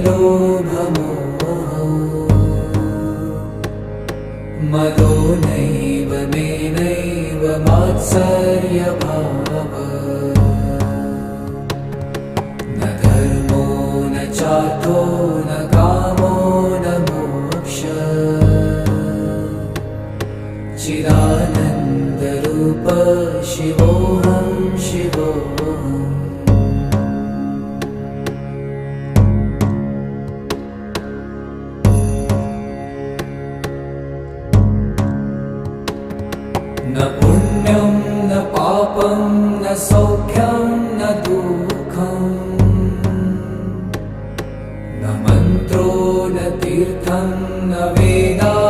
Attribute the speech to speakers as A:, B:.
A: लोभमोहो मदो नैव मे नैव मात्सर्यभाव न धर्मो न चार्थो न कामो न मोक्षः चिदानन्दरूप शिवोऽहं शिवोऽहम् न पुण्यं न पापं न सौख्यं न दुःखं न मन्त्रो न तीर्थं न वेदा